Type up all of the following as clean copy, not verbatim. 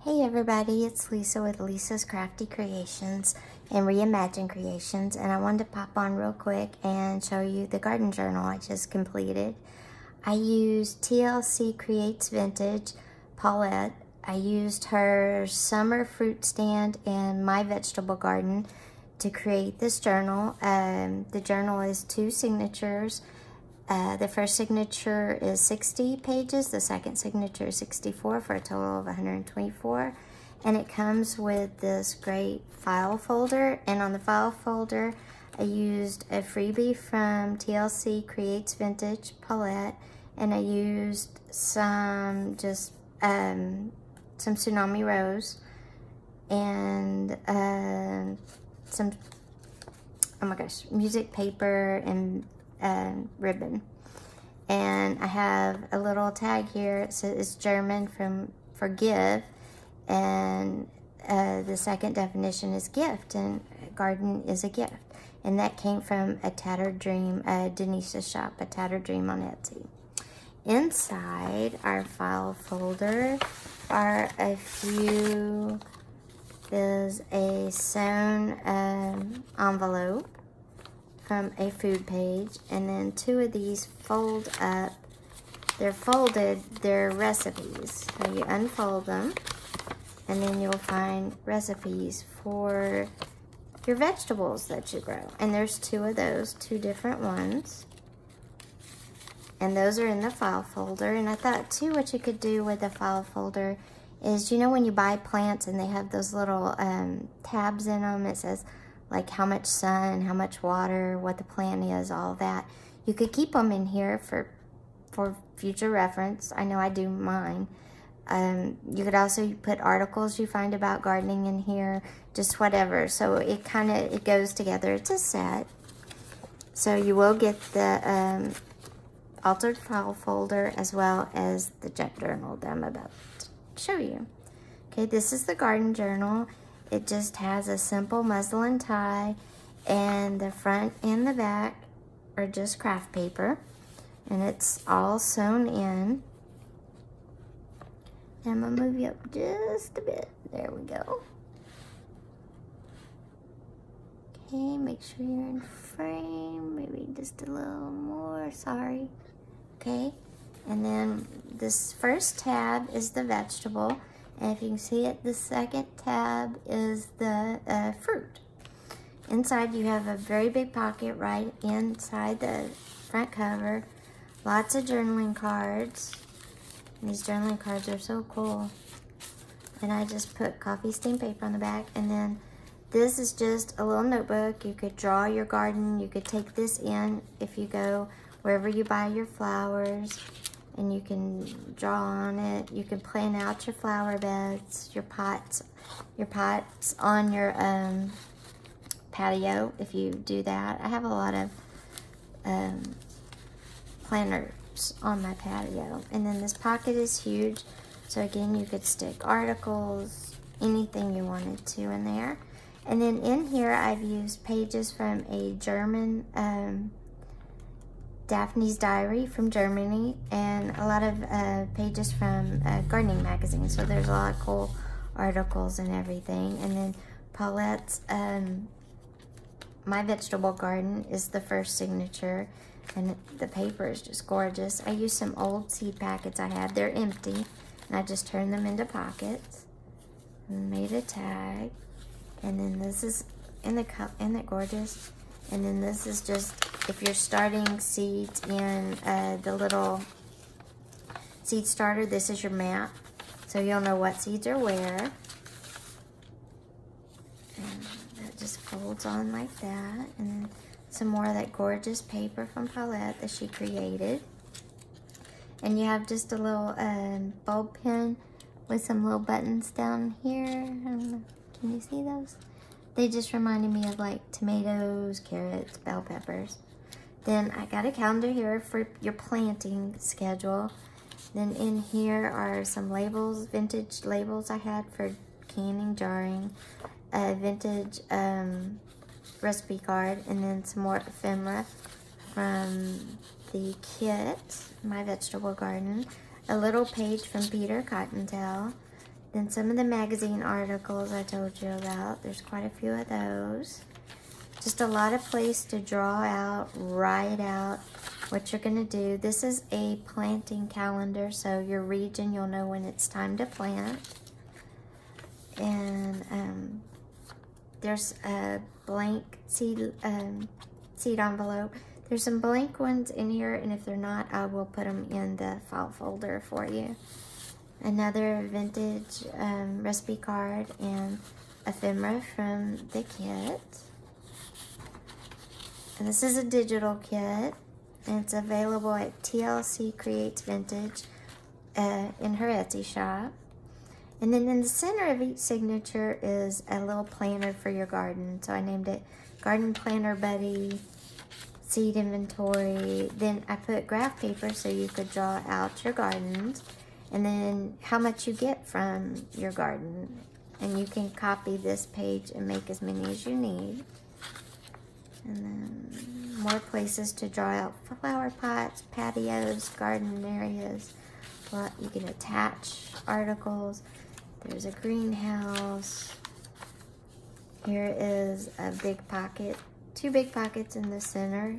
Hey everybody, it's Lisa with Lisa's Crafty Creations and Reimagine Creations, and I wanted to pop on real quick and show you the garden journal I just completed. I used TlcCreatesVintage Paulette. I used her summer fruit stand and my vegetable garden to create this journal. The journal is 2 signatures. The first signature is 60 pages, the second signature is 64 for a total of 124, and it comes with this great file folder. And on the file folder I used a freebie from TlcCreatesVintage Paulette, and I used some Tsunami Rose and some, oh my gosh, music paper and ribbon. And I have a little tag here. It says it's German for give, and the second definition is gift, and garden is a gift. And that came from A Tattered Dream, Denise's shop, A Tattered Dream on Etsy. Inside our file folder are a few, there's a sewn envelope from a food page, and then 2 of these fold up. They're folded, they're recipes. So you unfold them, and then you'll find recipes for your vegetables that you grow. And there's 2 of those, 2 different ones. And those are in the file folder. And I thought too, what you could do with the file folder is, you know, when you buy plants and they have those little tabs in them, it says like how much sun, how much water, what the plant is, all that. You could keep them in here for future reference. I know I do mine. You could also put articles you find about gardening in here, just whatever. So it goes together. It's a set. So you will get the altered file folder as well as the journal that I'm about to show you. Okay, this is the garden journal. It just has a simple muslin tie, and the front and the back are just craft paper, and it's all sewn in. And I'm gonna move you up just a bit. There we go. Okay, make sure you're in frame, maybe just a little more, sorry. Okay, and then this first tab is the vegetable. And if you can see it, the second tab is the fruit. Inside you have a very big pocket right inside the front cover. Lots of journaling cards. And these journaling cards are so cool. And I just put coffee stain paper on the back. And then this is just a little notebook. You could draw your garden. You could take this in if you go wherever you buy your flowers, and you can draw on it. You can plan out your flower beds, your pots on your patio if you do that. I have a lot of planters on my patio. And then this pocket is huge, so again you could stick articles, anything you wanted to in there. And then in here I've used pages from a German Daphne's Diary from Germany, and a lot of pages from gardening magazine. So there's a lot of cool articles and everything. And then Paulette's My Vegetable Garden is the first signature, and the paper is just gorgeous. I used some old seed packets I had. They're empty, and I just turned them into pockets and made a tag. And then this is in the cup, isn't that gorgeous? And then this is just if you're starting seeds in the little seed starter. This is your map, so you'll know what seeds are where. And that just folds on like that. And then some more of that gorgeous paper from Paulette that she created. And you have just a little bulb pen with some little buttons down here. I don't know, can you see those? They just reminded me of like tomatoes, carrots, bell peppers. Then I got a calendar here for your planting schedule. Then in here are some labels, vintage labels I had for canning, jarring, a vintage recipe card, and then some more ephemera from the kit, My Vegetable Garden. A little page from Peter Cottontail. Then some of the magazine articles I told you about. There's quite a few of those. Just a lot of place to draw out, write out what you're going to do. This is a planting calendar, so your region, you'll know when it's time to plant. And there's a blank seed envelope. There's some blank ones in here, and if they're not, I will put them in the file folder for you. Another vintage recipe card and ephemera from the kit. And this is a digital kit, and it's available at TlcCreatesVintage in her Etsy shop. And then in the center of each signature is a little planner for your garden. So I named it Garden Planner Buddy, Seed Inventory. Then I put graph paper so you could draw out your gardens, and then how much you get from your garden. And you can copy this page and make as many as you need. And then more places to draw out flower pots, patios, garden areas. Well, you can attach articles. There's a greenhouse. Here is a big pocket. 2 big pockets in the center.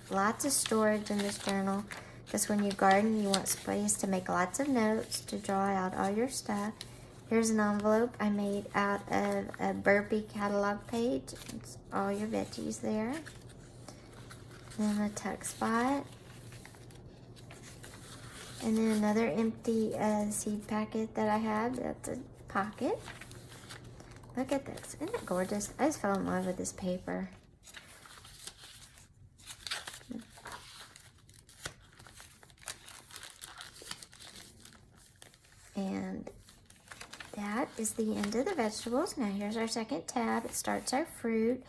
Lots of storage in this journal, because when you garden, you want space to make lots of notes, to draw out all your stuff. Here's an envelope I made out of a Burpee catalog page. It's all your veggies there. Then a tuck spot. And then another empty seed packet that I had. That's a pocket. Look at this. Isn't it gorgeous? I just fell in love with this paper. And that is the end of the vegetables. Now here's our second tab. It starts our fruit.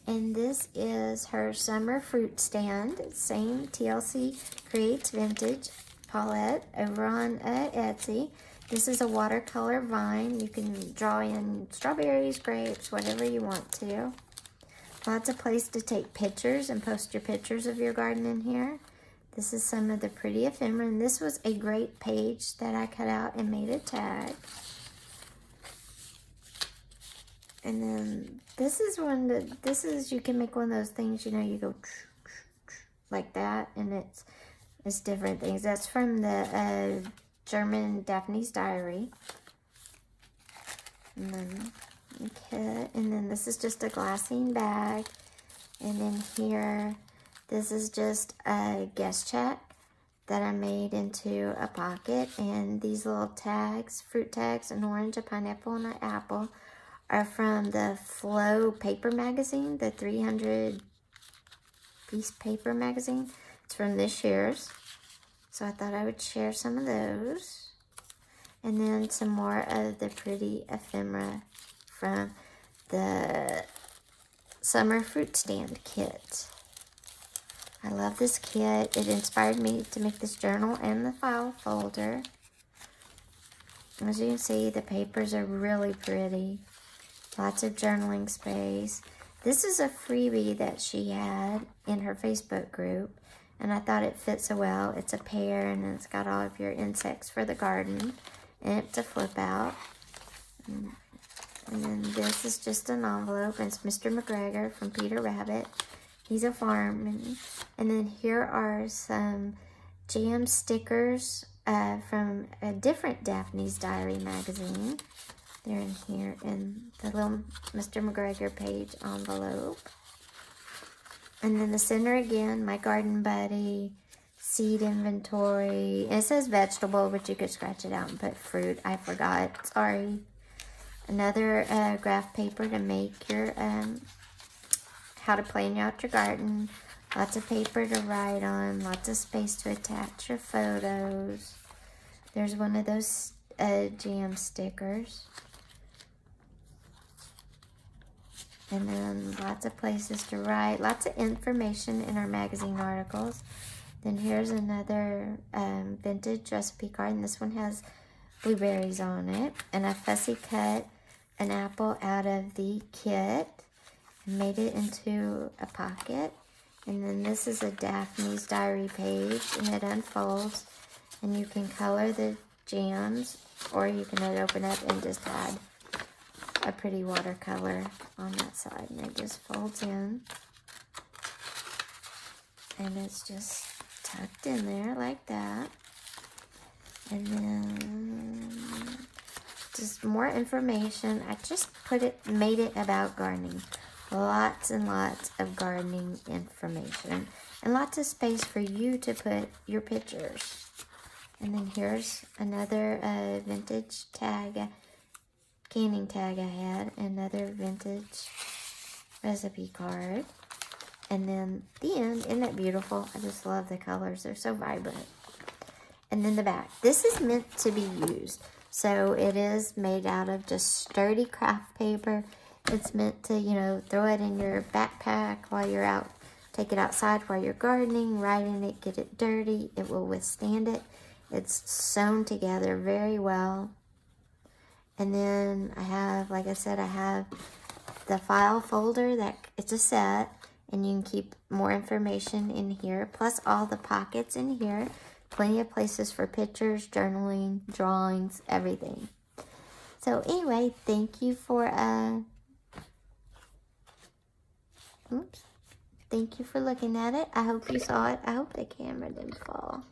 And this is her summer fruit stand. Same TLC Creates Vintage Paulette over on Etsy. This is a watercolor vine. You can draw in strawberries, grapes, whatever you want to. Lots of place to take pictures and post your pictures of your garden in here. This is some of the pretty ephemera. And this was a great page that I cut out and made a tag. And then this is one that, you can make one of those things, you know, you go like that, and it's different things. That's from the German Daphne's Diary. And then, okay, and then this is just a glassine bag. And then here, this is just a guest check that I made into a pocket. And these little tags, fruit tags, an orange, a pineapple, and an apple, are from the Flow paper magazine, the 300 piece paper magazine. It's from this year's. So I thought I would share some of those. And then some more of the pretty ephemera from the summer fruit stand kit. I love this kit. It inspired me to make this journal and the file folder. As you can see, the papers are really pretty. Lots of journaling space. This is a freebie that she had in her Facebook group, and I thought it fit so well. It's a pear, and it's got all of your insects for the garden, and it's a flip out. And then this is just an envelope, and it's Mr. McGregor from Peter Rabbit. He's a farmman. And then here are some jam stickers from a different Daphne's Diary magazine. They're in here in the little Mr. McGregor page envelope. And then the center again, my garden buddy, seed inventory. And it says vegetable, but you could scratch it out and put fruit. I forgot, sorry. Another graph paper to make your, how to plan out your garden. Lots of paper to write on, lots of space to attach your photos. There's one of those jam stickers. And then lots of places to write, lots of information in our magazine articles. Then here's another vintage recipe card, and this one has blueberries on it. And I fussy cut an apple out of the kit and made it into a pocket. And then this is a Daphne's Diary page, and it unfolds, and you can color the jams, or you can open up and just add a pretty watercolor on that side, and it just folds in, and it's just tucked in there like that. And then just more information. I just made it about gardening. Lots and lots of gardening information, and lots of space for you to put your pictures. And then here's another vintage tag, canning tag I had, another vintage recipe card. And then the end, isn't that beautiful? I just love the colors, they're so vibrant. And then the back, this is meant to be used. So it is made out of just sturdy craft paper. It's meant to, you know, throw it in your backpack while you're out, take it outside while you're gardening, write in it, get it dirty. It will withstand it. It's sewn together very well. And then I have, like I said, I have the file folder that it's a set, and you can keep more information in here, plus all the pockets in here. Plenty of places for pictures, journaling, drawings, everything. So anyway, thank you for thank you for looking at it. I hope you saw it. I hope the camera didn't fall.